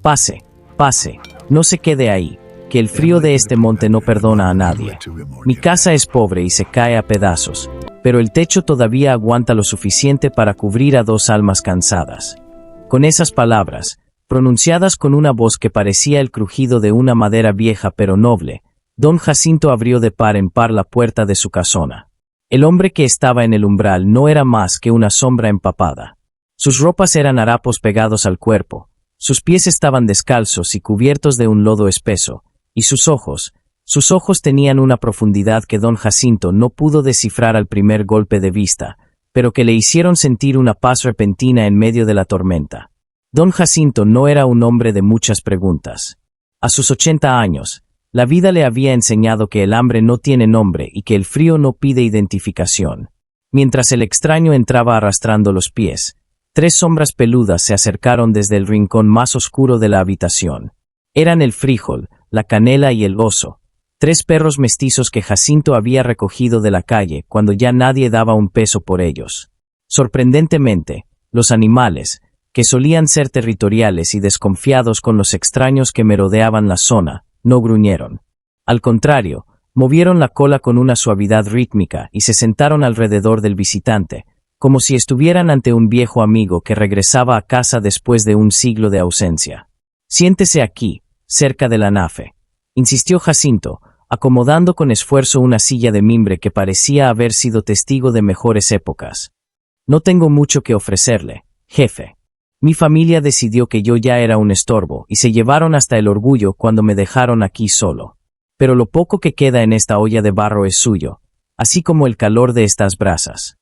Pase, pase, no se quede ahí, que el frío de este monte no perdona a nadie. Mi casa es pobre y se cae a pedazos, pero el techo todavía aguanta lo suficiente para cubrir a 2 almas cansadas. Con esas palabras, pronunciadas con una voz que parecía el crujido de una madera vieja pero noble, don Jacinto abrió de par en par la puerta de su casona. El hombre que estaba en el umbral no era más que una sombra empapada. Sus ropas eran harapos pegados al cuerpo, sus pies estaban descalzos y cubiertos de un lodo espeso, y sus ojos tenían una profundidad que don Jacinto no pudo descifrar al primer golpe de vista, pero que le hicieron sentir una paz repentina en medio de la tormenta. Don Jacinto no era un hombre de muchas preguntas. A sus 80 años, la vida le había enseñado que el hambre no tiene nombre y que el frío no pide identificación. Mientras el extraño entraba arrastrando los pies, 3 sombras peludas se acercaron desde el rincón más oscuro de la habitación. Eran el frijol, la canela y el oso, 3 perros mestizos que Jacinto había recogido de la calle cuando ya nadie daba un peso por ellos. Sorprendentemente, los animales, que solían ser territoriales y desconfiados con los extraños que merodeaban la zona, no gruñeron. Al contrario, movieron la cola con una suavidad rítmica y se sentaron alrededor del visitante, como si estuvieran ante un viejo amigo que regresaba a casa después de un siglo de ausencia. «Siéntese aquí, cerca de la nafe», insistió Jacinto, acomodando con esfuerzo una silla de mimbre que parecía haber sido testigo de mejores épocas. «No tengo mucho que ofrecerle, jefe. Mi familia decidió que yo ya era un estorbo y se llevaron hasta el orgullo cuando me dejaron aquí solo. Pero lo poco que queda en esta olla de barro es suyo, así como el calor de estas brasas.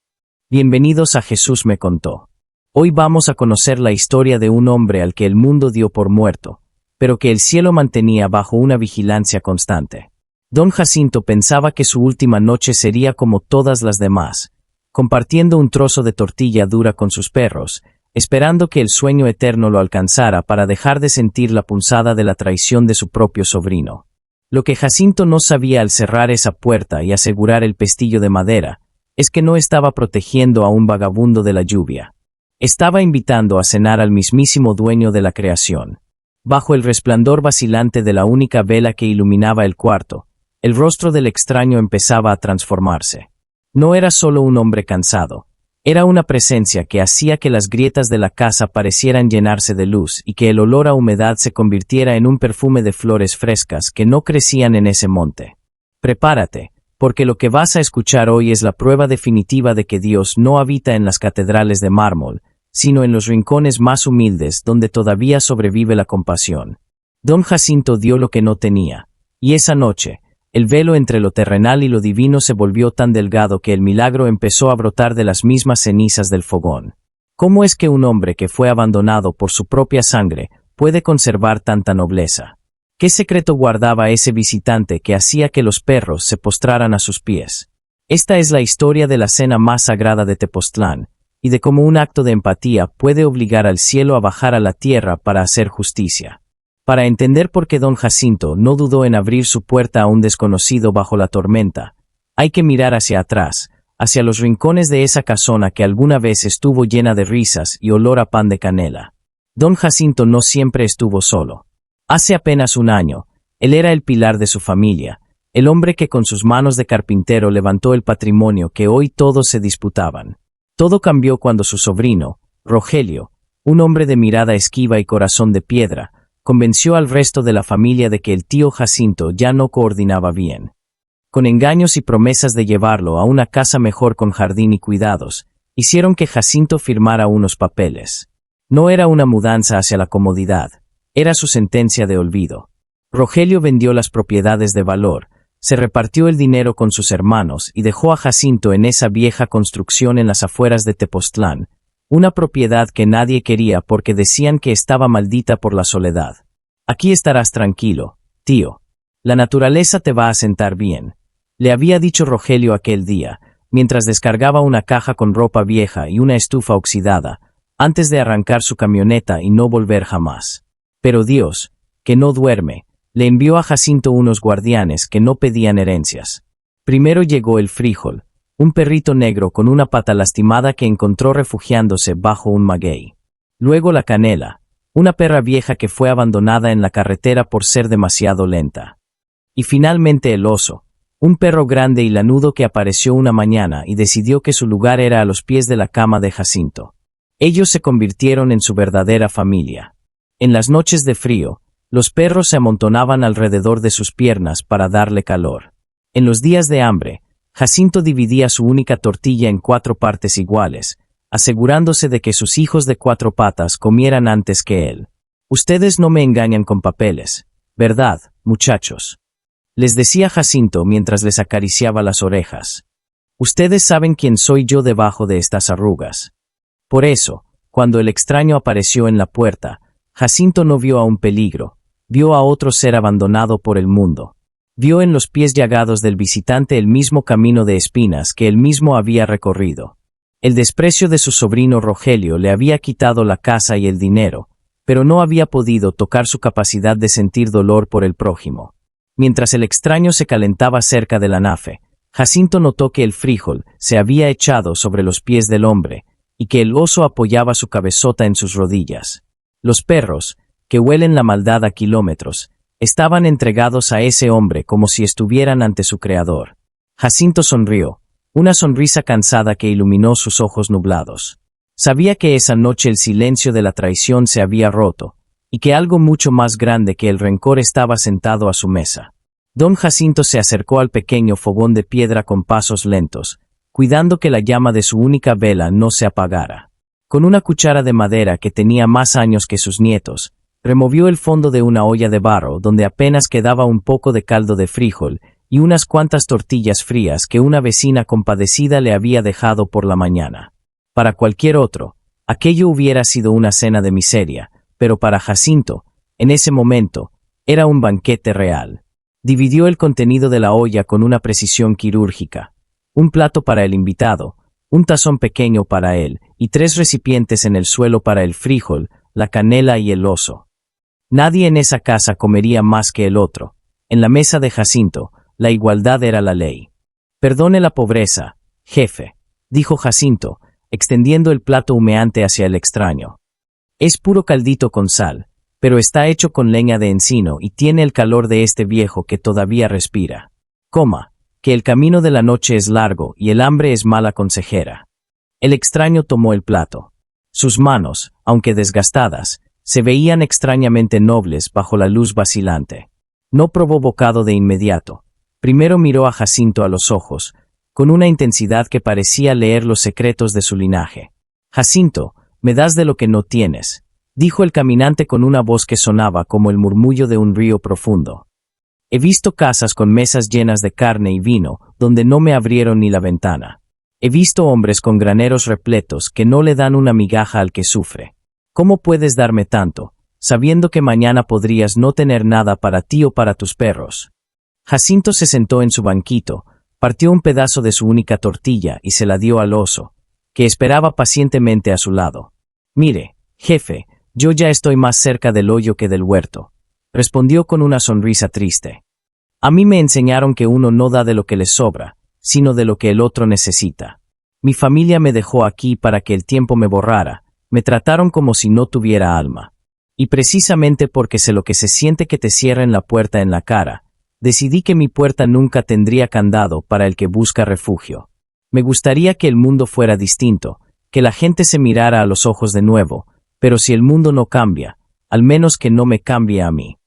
Bienvenidos a Jesús me contó. Hoy vamos a conocer la historia de un hombre al que el mundo dio por muerto, pero que el cielo mantenía bajo una vigilancia constante. Don Jacinto pensaba que su última noche sería como todas las demás, compartiendo un trozo de tortilla dura con sus perros, esperando que el sueño eterno lo alcanzara para dejar de sentir la punzada de la traición de su propio sobrino. Lo que Jacinto no sabía al cerrar esa puerta y asegurar el pestillo de madera, es que no estaba protegiendo a un vagabundo de la lluvia. Estaba invitando a cenar al mismísimo dueño de la creación. Bajo el resplandor vacilante de la única vela que iluminaba el cuarto, el rostro del extraño empezaba a transformarse. No era solo un hombre cansado. Era una presencia que hacía que las grietas de la casa parecieran llenarse de luz y que el olor a humedad se convirtiera en un perfume de flores frescas que no crecían en ese monte. Prepárate, porque lo que vas a escuchar hoy es la prueba definitiva de que Dios no habita en las catedrales de mármol, sino en los rincones más humildes donde todavía sobrevive la compasión. Don Jacinto dio lo que no tenía, y esa noche, el velo entre lo terrenal y lo divino se volvió tan delgado que el milagro empezó a brotar de las mismas cenizas del fogón. ¿Cómo es que un hombre que fue abandonado por su propia sangre puede conservar tanta nobleza? ¿Qué secreto guardaba ese visitante que hacía que los perros se postraran a sus pies? Esta es la historia de la cena más sagrada de Tepoztlán, y de cómo un acto de empatía puede obligar al cielo a bajar a la tierra para hacer justicia. Para entender por qué don Jacinto no dudó en abrir su puerta a un desconocido bajo la tormenta, hay que mirar hacia atrás, hacia los rincones de esa casona que alguna vez estuvo llena de risas y olor a pan de canela. Don Jacinto no siempre estuvo solo. Hace apenas un año, él era el pilar de su familia, el hombre que con sus manos de carpintero levantó el patrimonio que hoy todos se disputaban. Todo cambió cuando su sobrino, Rogelio, un hombre de mirada esquiva y corazón de piedra, convenció al resto de la familia de que el tío Jacinto ya no coordinaba bien. Con engaños y promesas de llevarlo a una casa mejor con jardín y cuidados, hicieron que Jacinto firmara unos papeles. No era una mudanza hacia la comodidad, era su sentencia de olvido. Rogelio vendió las propiedades de valor, se repartió el dinero con sus hermanos y dejó a Jacinto en esa vieja construcción en las afueras de Tepoztlán, una propiedad que nadie quería porque decían que estaba maldita por la soledad. Aquí estarás tranquilo, tío. La naturaleza te va a sentar bien, le había dicho Rogelio aquel día, mientras descargaba una caja con ropa vieja y una estufa oxidada, antes de arrancar su camioneta y no volver jamás. Pero Dios, que no duerme, le envió a Jacinto unos guardianes que no pedían herencias. Primero llegó el frijol, un perrito negro con una pata lastimada que encontró refugiándose bajo un maguey. Luego la canela, una perra vieja que fue abandonada en la carretera por ser demasiado lenta. Y finalmente el oso, un perro grande y lanudo que apareció una mañana y decidió que su lugar era a los pies de la cama de Jacinto. Ellos se convirtieron en su verdadera familia. En las noches de frío, los perros se amontonaban alrededor de sus piernas para darle calor. En los días de hambre, Jacinto dividía su única tortilla en 4 partes iguales, asegurándose de que sus hijos de 4 patas comieran antes que él. Ustedes no me engañan con papeles, ¿verdad, muchachos? Les decía Jacinto mientras les acariciaba las orejas. Ustedes saben quién soy yo debajo de estas arrugas. Por eso, cuando el extraño apareció en la puerta, Jacinto no vio a un peligro, vio a otro ser abandonado por el mundo. Vio en los pies llagados del visitante el mismo camino de espinas que él mismo había recorrido. El desprecio de su sobrino Rogelio le había quitado la casa y el dinero, pero no había podido tocar su capacidad de sentir dolor por el prójimo. Mientras el extraño se calentaba cerca de la nafe, Jacinto notó que el frijol se había echado sobre los pies del hombre y que el oso apoyaba su cabezota en sus rodillas. Los perros, que huelen la maldad a kilómetros, estaban entregados a ese hombre como si estuvieran ante su creador. Jacinto sonrió, una sonrisa cansada que iluminó sus ojos nublados. Sabía que esa noche el silencio de la traición se había roto, y que algo mucho más grande que el rencor estaba sentado a su mesa. Don Jacinto se acercó al pequeño fogón de piedra con pasos lentos, cuidando que la llama de su única vela no se apagara. Con una cuchara de madera que tenía más años que sus nietos, removió el fondo de una olla de barro donde apenas quedaba un poco de caldo de frijol y unas cuantas tortillas frías que una vecina compadecida le había dejado por la mañana. Para cualquier otro, aquello hubiera sido una cena de miseria, pero para Jacinto, en ese momento, era un banquete real. Dividió el contenido de la olla con una precisión quirúrgica. Un plato para el invitado, un tazón pequeño para él, y 3 recipientes en el suelo para el frijol, la canela y el oso. Nadie en esa casa comería más que el otro. En la mesa de Jacinto, la igualdad era la ley. Perdone la pobreza, jefe, dijo Jacinto, extendiendo el plato humeante hacia el extraño. Es puro caldito con sal, pero está hecho con leña de encino y tiene el calor de este viejo que todavía respira. Coma, que el camino de la noche es largo y el hambre es mala consejera. El extraño tomó el plato. Sus manos, aunque desgastadas, se veían extrañamente nobles bajo la luz vacilante. No probó bocado de inmediato. Primero miró a Jacinto a los ojos, con una intensidad que parecía leer los secretos de su linaje. Jacinto, me das de lo que no tienes, dijo el caminante con una voz que sonaba como el murmullo de un río profundo. He visto casas con mesas llenas de carne y vino, donde no me abrieron ni la ventana. He visto hombres con graneros repletos que no le dan una migaja al que sufre. ¿Cómo puedes darme tanto, sabiendo que mañana podrías no tener nada para ti o para tus perros? Jacinto se sentó en su banquito, partió un pedazo de su única tortilla y se la dio al oso, que esperaba pacientemente a su lado. Mire, jefe, yo ya estoy más cerca del hoyo que del huerto, respondió con una sonrisa triste. A mí me enseñaron que uno no da de lo que le sobra, sino de lo que el otro necesita. Mi familia me dejó aquí para que el tiempo me borrara, me trataron como si no tuviera alma. Y precisamente porque sé lo que se siente que te cierren la puerta en la cara, decidí que mi puerta nunca tendría candado para el que busca refugio. Me gustaría que el mundo fuera distinto, que la gente se mirara a los ojos de nuevo, pero si el mundo no cambia, al menos que no me cambie a mí.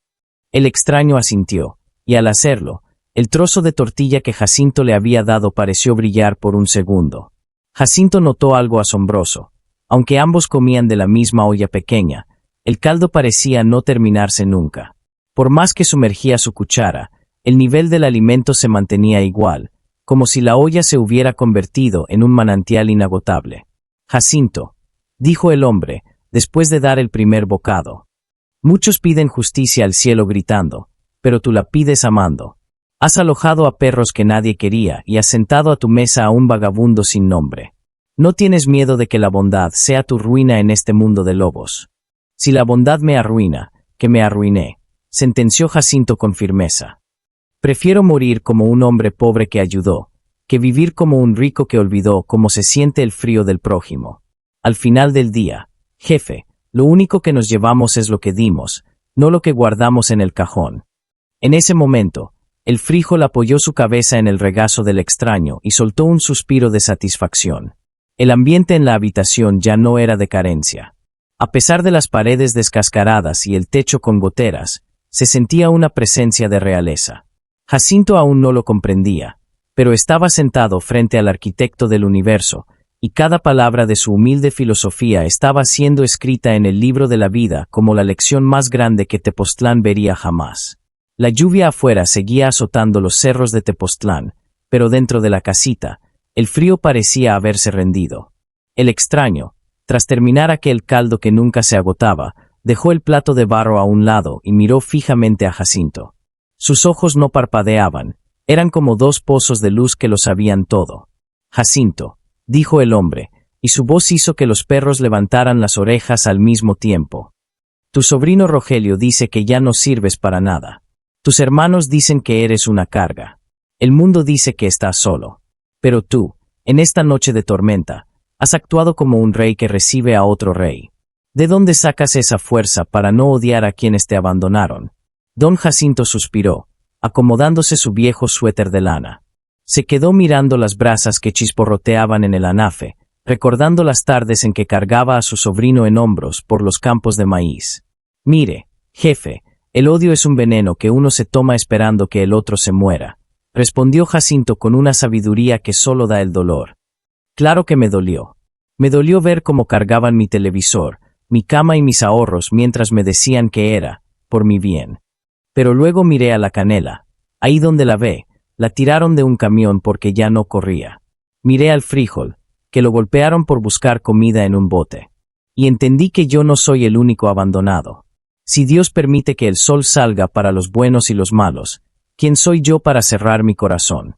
El extraño asintió, y al hacerlo, el trozo de tortilla que Jacinto le había dado pareció brillar por un segundo. Jacinto notó algo asombroso. Aunque ambos comían de la misma olla pequeña, el caldo parecía no terminarse nunca. Por más que sumergía su cuchara, el nivel del alimento se mantenía igual, como si la olla se hubiera convertido en un manantial inagotable. Jacinto, dijo el hombre, después de dar el primer bocado. Muchos piden justicia al cielo gritando, pero tú la pides amando. Has alojado a perros que nadie quería y has sentado a tu mesa a un vagabundo sin nombre. No tienes miedo de que la bondad sea tu ruina en este mundo de lobos. Si la bondad me arruina, que me arruiné, sentenció Jacinto con firmeza. Prefiero morir como un hombre pobre que ayudó, que vivir como un rico que olvidó cómo se siente el frío del prójimo. Al final del día, jefe, Lo único que nos llevamos es lo que dimos, no lo que guardamos en el cajón. En ese momento, el frijol apoyó su cabeza en el regazo del extraño y soltó un suspiro de satisfacción. El ambiente en la habitación ya no era de carencia. A pesar de las paredes descascaradas y el techo con goteras, se sentía una presencia de realeza. Jacinto aún no lo comprendía, pero estaba sentado frente al arquitecto del universo, y cada palabra de su humilde filosofía estaba siendo escrita en el libro de la vida como la lección más grande que Tepoztlán vería jamás. La lluvia afuera seguía azotando los cerros de Tepoztlán, pero dentro de la casita, el frío parecía haberse rendido. El extraño, tras terminar aquel caldo que nunca se agotaba, dejó el plato de barro a un lado y miró fijamente a Jacinto. Sus ojos no parpadeaban, eran como dos pozos de luz que lo sabían todo. Jacinto, dijo el hombre, y su voz hizo que los perros levantaran las orejas al mismo tiempo. Tu sobrino Rogelio dice que ya no sirves para nada. Tus hermanos dicen que eres una carga. El mundo dice que estás solo. Pero tú, en esta noche de tormenta, has actuado como un rey que recibe a otro rey. ¿De dónde sacas esa fuerza para no odiar a quienes te abandonaron? Don Jacinto suspiró, acomodándose su viejo suéter de lana. Se quedó mirando las brasas que chisporroteaban en el anafe, recordando las tardes en que cargaba a su sobrino en hombros por los campos de maíz. Mire, jefe, el odio es un veneno que uno se toma esperando que el otro se muera, respondió Jacinto con una sabiduría que solo da el dolor. Claro que me dolió. Me dolió ver cómo cargaban mi televisor, mi cama y mis ahorros mientras me decían que era, por mi bien. Pero luego miré a la Canela, ahí donde la ve, la tiraron de un camión porque ya no corría. Miré al frijol, que lo golpearon por buscar comida en un bote. Y entendí que yo no soy el único abandonado. Si Dios permite que el sol salga para los buenos y los malos, ¿quién soy yo para cerrar mi corazón?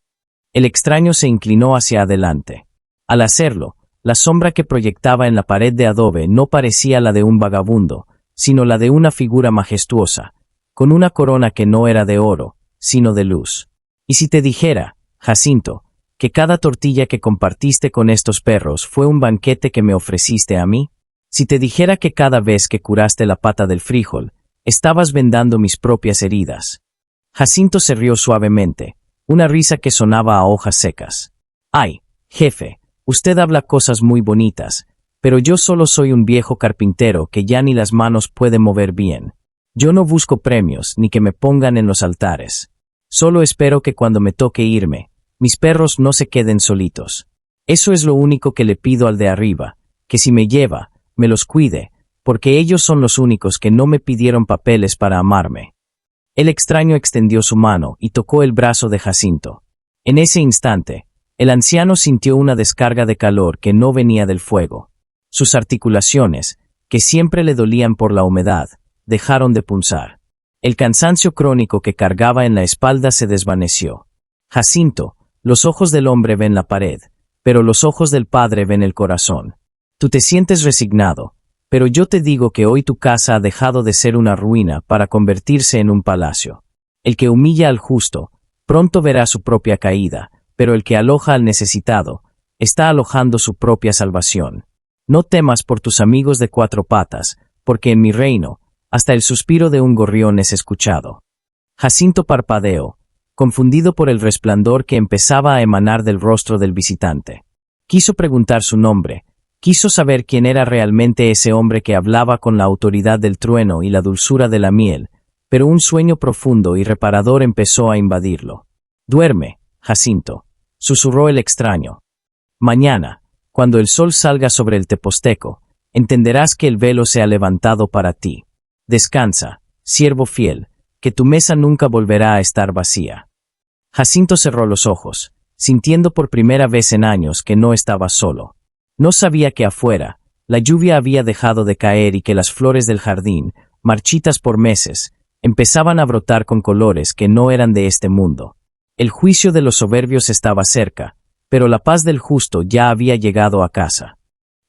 El extraño se inclinó hacia adelante. Al hacerlo, la sombra que proyectaba en la pared de adobe no parecía la de un vagabundo, sino la de una figura majestuosa, con una corona que no era de oro, sino de luz. Y si te dijera, Jacinto, que cada tortilla que compartiste con estos perros fue un banquete que me ofreciste a mí, si te dijera que cada vez que curaste la pata del frijol, estabas vendando mis propias heridas. Jacinto se rió suavemente, una risa que sonaba a hojas secas. Ay, jefe, usted habla cosas muy bonitas, pero yo solo soy un viejo carpintero que ya ni las manos puede mover bien. Yo no busco premios ni que me pongan en los altares. Solo espero que cuando me toque irme, mis perros no se queden solitos. Eso es lo único que le pido al de arriba, que si me lleva, me los cuide, porque ellos son los únicos que no me pidieron papeles para amarme. El extraño extendió su mano y tocó el brazo de Jacinto. En ese instante, el anciano sintió una descarga de calor que no venía del fuego. Sus articulaciones, que siempre le dolían por la humedad, dejaron de punzar. El cansancio crónico que cargaba en la espalda se desvaneció. Jacinto, los ojos del hombre ven la pared, pero los ojos del padre ven el corazón. Tú te sientes resignado, pero yo te digo que hoy tu casa ha dejado de ser una ruina para convertirse en un palacio. El que humilla al justo, pronto verá su propia caída, pero el que aloja al necesitado, está alojando su propia salvación. No temas por tus amigos de cuatro patas, porque en mi reino, hasta el suspiro de un gorrión es escuchado. Jacinto parpadeó, confundido por el resplandor que empezaba a emanar del rostro del visitante. Quiso preguntar su nombre, quiso saber quién era realmente ese hombre que hablaba con la autoridad del trueno y la dulzura de la miel, pero un sueño profundo y reparador empezó a invadirlo. Duerme, Jacinto, susurró el extraño. Mañana, cuando el sol salga sobre el Tepozteco, entenderás que el velo se ha levantado para ti. Descansa, siervo fiel, que tu mesa nunca volverá a estar vacía. Jacinto cerró los ojos, sintiendo por primera vez en años que no estaba solo. No sabía que afuera, la lluvia había dejado de caer y que las flores del jardín, marchitas por meses, empezaban a brotar con colores que no eran de este mundo. El juicio de los soberbios estaba cerca, pero la paz del justo ya había llegado a casa.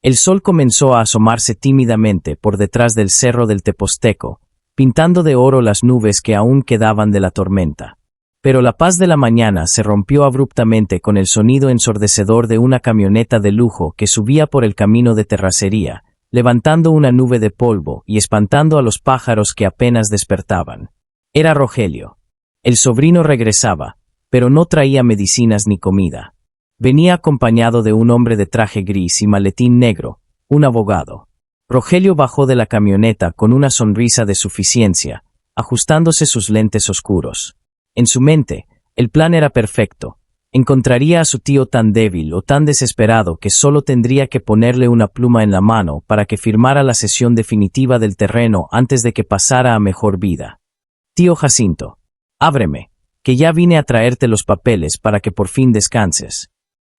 El sol comenzó a asomarse tímidamente por detrás del cerro del Tepozteco, pintando de oro las nubes que aún quedaban de la tormenta. Pero la paz de la mañana se rompió abruptamente con el sonido ensordecedor de una camioneta de lujo que subía por el camino de terracería, levantando una nube de polvo y espantando a los pájaros que apenas despertaban. Era Rogelio. El sobrino regresaba, pero no traía medicinas ni comida. Venía acompañado de un hombre de traje gris y maletín negro, un abogado. Rogelio bajó de la camioneta con una sonrisa de suficiencia, ajustándose sus lentes oscuros. En su mente, el plan era perfecto. Encontraría a su tío tan débil o tan desesperado que solo tendría que ponerle una pluma en la mano para que firmara la cesión definitiva del terreno antes de que pasara a mejor vida. Tío Jacinto, ábreme, que ya vine a traerte los papeles para que por fin descanses.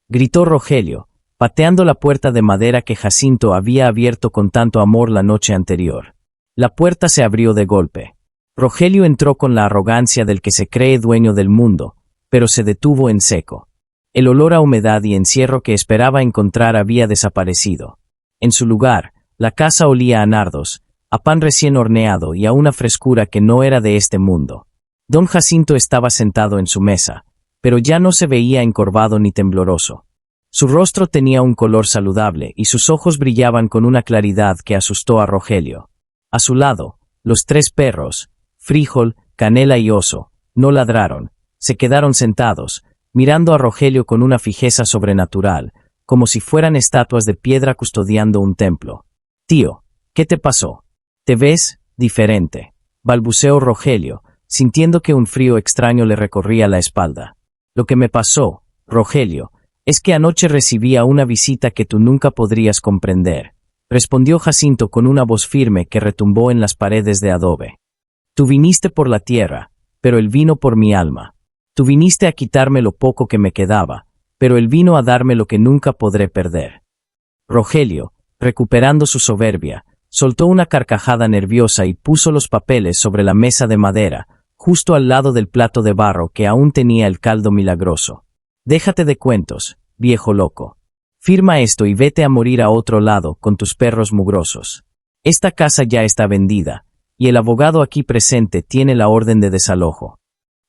Gritó Rogelio, pateando la puerta de madera que Jacinto había abierto con tanto amor la noche anterior. La puerta se abrió de golpe. Rogelio entró con la arrogancia del que se cree dueño del mundo, pero se detuvo en seco. El olor a humedad y encierro que esperaba encontrar había desaparecido. En su lugar, la casa olía a nardos, a pan recién horneado y a una frescura que no era de este mundo. Don Jacinto estaba sentado en su mesa, pero ya no se veía encorvado ni tembloroso. Su rostro tenía un color saludable y sus ojos brillaban con una claridad que asustó a Rogelio. A su lado, los 3 perros, Frijol, Canela y Oso, no ladraron, se quedaron sentados, mirando a Rogelio con una fijeza sobrenatural, como si fueran estatuas de piedra custodiando un templo. «Tío, ¿qué te pasó? ¿Te ves diferente?», balbuceó Rogelio, sintiendo que un frío extraño le recorría la espalda. «Lo que me pasó, Rogelio, es que anoche recibí a una visita que tú nunca podrías comprender», respondió Jacinto con una voz firme que retumbó en las paredes de adobe. «Tú viniste por la tierra, pero él vino por mi alma. Tú viniste a quitarme lo poco que me quedaba, pero él vino a darme lo que nunca podré perder». Rogelio, recuperando su soberbia, soltó una carcajada nerviosa y puso los papeles sobre la mesa de madera, justo al lado del plato de barro que aún tenía el caldo milagroso. «Déjate de cuentos, viejo loco. Firma esto y vete a morir a otro lado con tus perros mugrosos. Esta casa ya está vendida, y el abogado aquí presente tiene la orden de desalojo».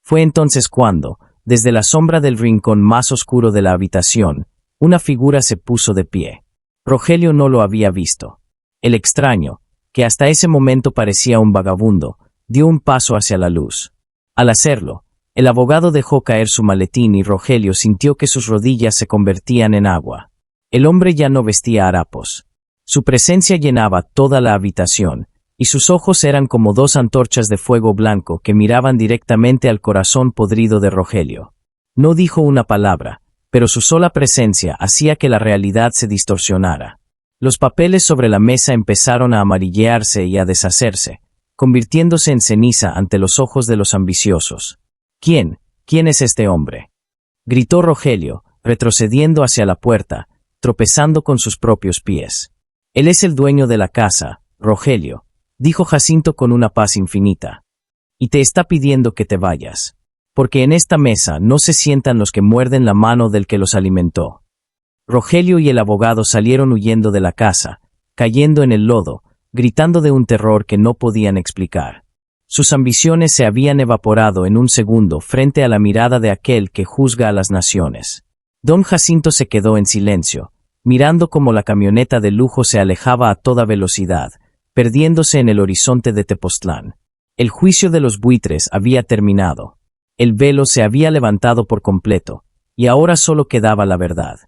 Fue entonces cuando, desde la sombra del rincón más oscuro de la habitación, una figura se puso de pie. Rogelio no lo había visto. El extraño, que hasta ese momento parecía un vagabundo, dio un paso hacia la luz. Al hacerlo, el abogado dejó caer su maletín y Rogelio sintió que sus rodillas se convertían en agua. El hombre ya no vestía harapos. Su presencia llenaba toda la habitación, y sus ojos eran como 2 antorchas de fuego blanco que miraban directamente al corazón podrido de Rogelio. No dijo una palabra, pero su sola presencia hacía que la realidad se distorsionara. Los papeles sobre la mesa empezaron a amarillearse y a deshacerse, convirtiéndose en ceniza ante los ojos de los ambiciosos. «¿Quién es este hombre?», gritó Rogelio, retrocediendo hacia la puerta, tropezando con sus propios pies. «Él es el dueño de la casa, Rogelio», dijo Jacinto con una paz infinita. «Y te está pidiendo que te vayas. Porque en esta mesa no se sientan los que muerden la mano del que los alimentó». Rogelio y el abogado salieron huyendo de la casa, cayendo en el lodo, gritando de un terror que no podían explicar. Sus ambiciones se habían evaporado en un segundo frente a la mirada de aquel que juzga a las naciones. Don Jacinto se quedó en silencio, mirando cómo la camioneta de lujo se alejaba a toda velocidad, perdiéndose en el horizonte de Tepoztlán. El juicio de los buitres había terminado. El velo se había levantado por completo, y ahora solo quedaba la verdad.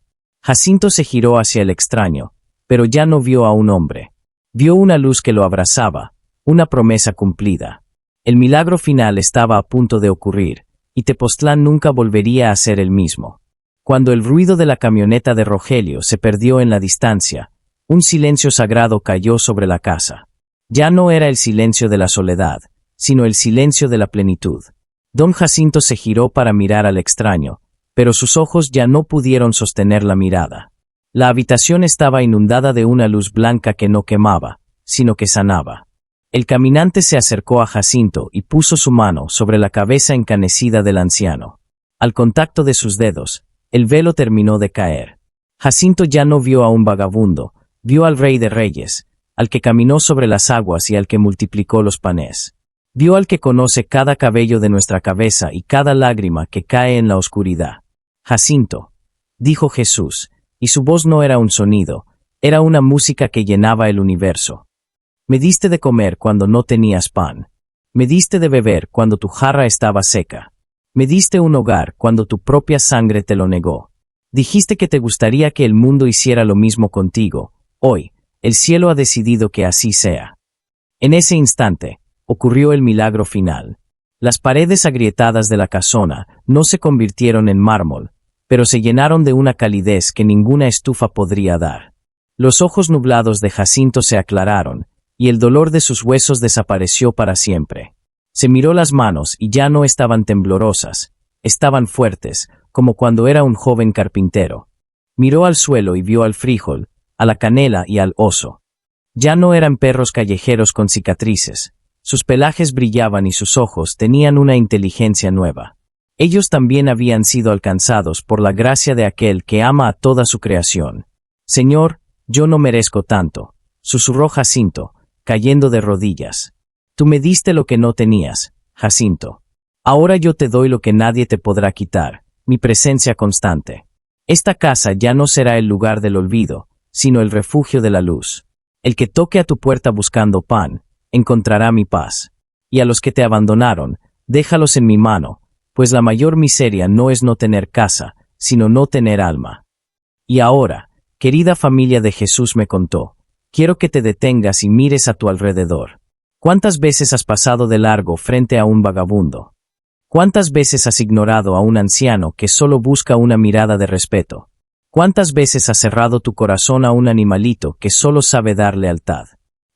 Jacinto se giró hacia el extraño, pero ya no vio a un hombre. Vio una luz que lo abrazaba, una promesa cumplida. El milagro final estaba a punto de ocurrir, y Tepoztlán nunca volvería a ser el mismo. Cuando el ruido de la camioneta de Rogelio se perdió en la distancia, un silencio sagrado cayó sobre la casa. Ya no era el silencio de la soledad, sino el silencio de la plenitud. Don Jacinto se giró para mirar al extraño, pero sus ojos ya no pudieron sostener la mirada. La habitación estaba inundada de una luz blanca que no quemaba, sino que sanaba. El caminante se acercó a Jacinto y puso su mano sobre la cabeza encanecida del anciano. Al contacto de sus dedos, el velo terminó de caer. Jacinto ya no vio a un vagabundo, vio al Rey de Reyes, al que caminó sobre las aguas y al que multiplicó los panes. Vio al que conoce cada cabello de nuestra cabeza y cada lágrima que cae en la oscuridad. «Jacinto», dijo Jesús, y su voz no era un sonido, Era una música que llenaba el universo. Me diste de comer cuando no tenías pan. Me diste de beber cuando tu jarra estaba seca. Me diste un hogar cuando tu propia sangre te lo negó. Dijiste que te gustaría que el mundo hiciera lo mismo contigo. Hoy, el cielo ha decidido que así sea. En ese instante, ocurrió el milagro final. Las paredes agrietadas de la casona no se convirtieron en mármol, pero se llenaron de una calidez que ninguna estufa podría dar. Los ojos nublados de Jacinto se aclararon, y el dolor de sus huesos desapareció para siempre. Se miró las manos y ya no estaban temblorosas, estaban fuertes, como cuando era un joven carpintero. Miró al suelo y vio al frijol, a la canela y al oso. Ya no eran perros callejeros con cicatrices, sus pelajes brillaban y sus ojos tenían una inteligencia nueva. Ellos también habían sido alcanzados por la gracia de aquel que ama a toda su creación. Señor, yo no merezco tanto, susurró Jacinto, cayendo de rodillas. Tú me diste lo que no tenías, Jacinto. Ahora yo te doy lo que nadie te podrá quitar, mi presencia constante. Esta casa ya no será el lugar del olvido, sino el refugio de la luz. El que toque a tu puerta buscando pan, encontrará mi paz. Y a los que te abandonaron, déjalos en mi mano, pues la mayor miseria no es no tener casa, sino no tener alma. Y ahora, querida familia de Jesús me contó, quiero que te detengas y mires a tu alrededor. ¿Cuántas veces has pasado de largo frente a un vagabundo? ¿Cuántas veces has ignorado a un anciano que solo busca una mirada de respeto? ¿Cuántas veces has cerrado tu corazón a un animalito que solo sabe dar lealtad?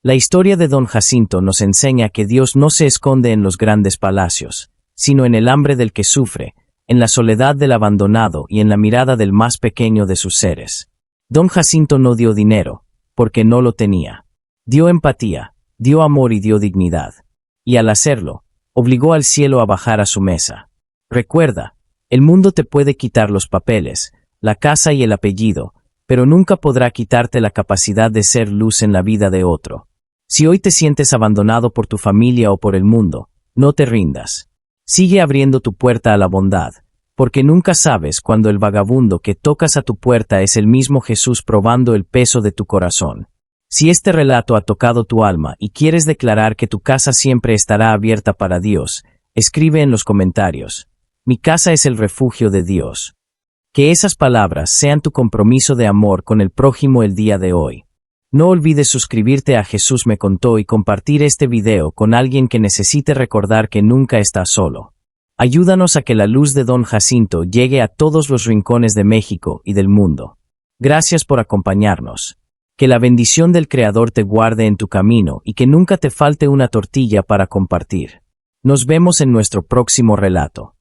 La historia de Don Jacinto nos enseña que Dios no se esconde en los grandes palacios, sino en el hambre del que sufre, en la soledad del abandonado y en la mirada del más pequeño de sus seres. Don Jacinto no dio dinero, porque no lo tenía. Dio empatía, dio amor y dio dignidad. Y al hacerlo, obligó al cielo a bajar a su mesa. Recuerda, el mundo te puede quitar los papeles, la casa y el apellido, pero nunca podrá quitarte la capacidad de ser luz en la vida de otro. Si hoy te sientes abandonado por tu familia o por el mundo, no te rindas. Sigue abriendo tu puerta a la bondad, porque nunca sabes cuando el vagabundo que tocas a tu puerta es el mismo Jesús probando el peso de tu corazón. Si este relato ha tocado tu alma y quieres declarar que tu casa siempre estará abierta para Dios, escribe en los comentarios: mi casa es el refugio de Dios. Que esas palabras sean tu compromiso de amor con el prójimo el día de hoy. No olvides suscribirte a Jesús me contó y compartir este video con alguien que necesite recordar que nunca está solo. Ayúdanos a que la luz de Don Jacinto llegue a todos los rincones de México y del mundo. Gracias por acompañarnos. Que la bendición del Creador te guarde en tu camino y que nunca te falte una tortilla para compartir. Nos vemos en nuestro próximo relato.